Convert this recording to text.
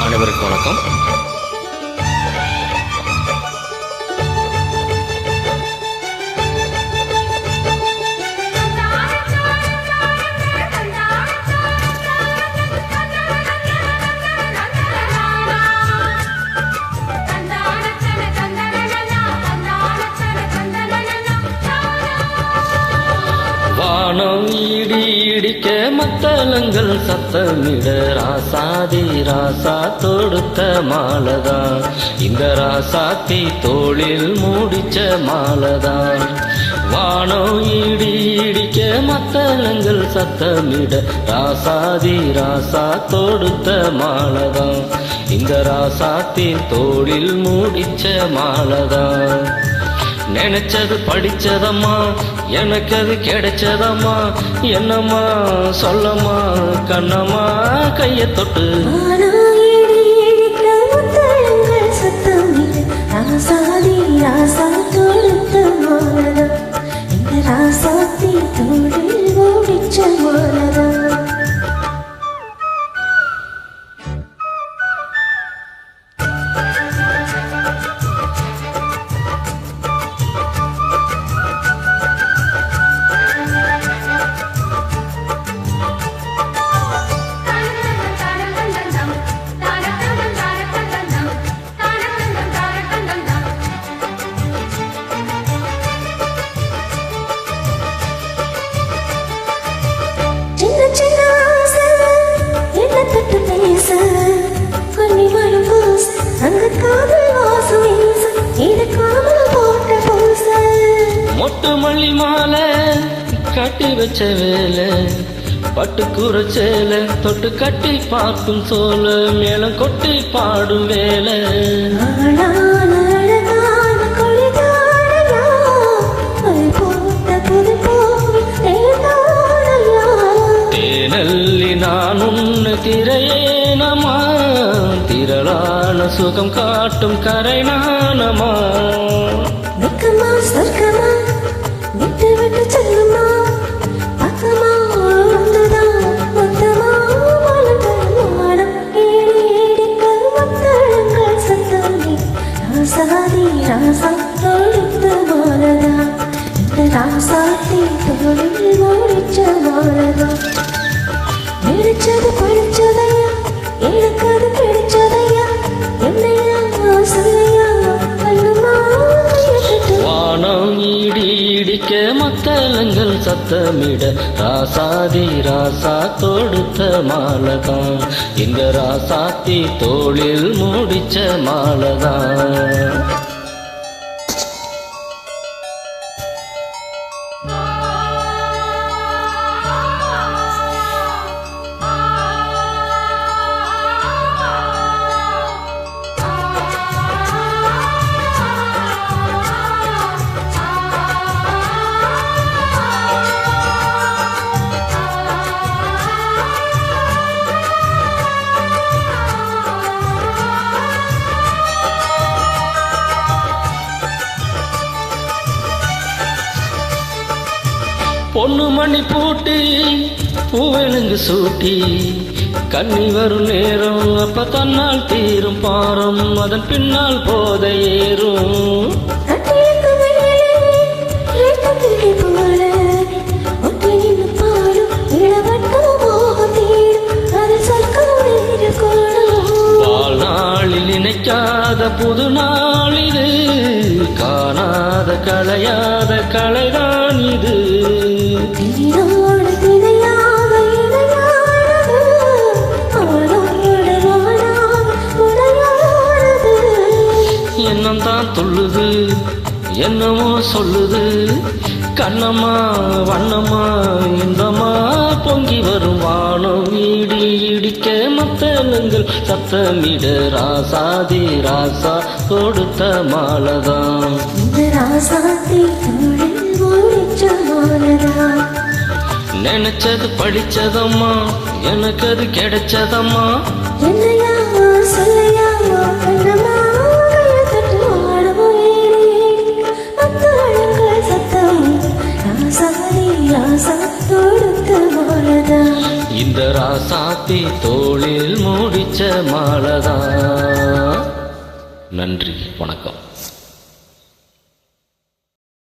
அனைவருக்கும் வணக்கம். வானம் இடி இடிக்க மத்தளங்கள் சத்தமிட ராசாதி ராசா தொடுத்த மாலதான், இந்த ராசாத்தி தோளில் மூடிச்ச மாலதான். வானம் இடி இடிக்க மத்தளங்கள் சத்தமிட ராசாதி ராசா தொடுத்த மாலதான், இந்த ராசாத்தி தோளில் மூடிச்ச மாலதான். நினைச்சது படிச்சதம்மா, எனக்கு அது கிடைச்சதம்மா, என்னம்மா சொல்லம்மா கண்ணம்மா கைய தொட்டு. மொட்டு மல்லி மாலை கட்டி வச்ச வேலை, பட்டு குறைச்சேல தொட்டு கட்டி பார்க்கும் சோல, மேலம் கொட்டி பாடும் வேலை. தேனல்லி நான் உன்னை திரையேனமா, திரளான சுகம் காட்டும் கரை நானமா. நினைச்சது படிச்சதையா, எனக்கு அது கிடைச்சதையா, என்னையா சொல்லையா கல்லுமா. வானம் இடி இடிக்க மத்தளங்கள் சத்தமிட ராசாதி ராசா தொடுத்த மாலதான், இந்த ராசாத்தி தோளில் மூடிச்ச மாலதான். பொண்ணு மணி பூட்டி பூவெலுங்கு சூட்டி, கண்ணி வரும் நேரம் அப்ப தன்னால் தீரும் பாரம், அதன் பின்னால் போத ஏறும். வாழ்நாளில் நினைக்காத புது நாள் இது, காணாத கலையாத கலைதான் இது. எண்ணம் தான் துள்ளுது, என்னமோ சொல்லுது, கண்ணம்மா வண்ணம்மா இன்பமா பொங்கி வரும். வானம் இடி இடிக்க மத்தளங்கள் சத்தமிட ராசாதி ராசா கொடுத்த மாலதான், நினைச்சது படிச்சதம்மா, எனக்கு அது கிடைச்சதம்மா, என்னையா சொல்லையா கண்ணம்மா. இந்த ராசாத்தி தோளில் மூடிச்ச மாலைதான். நன்றி, வணக்கம்.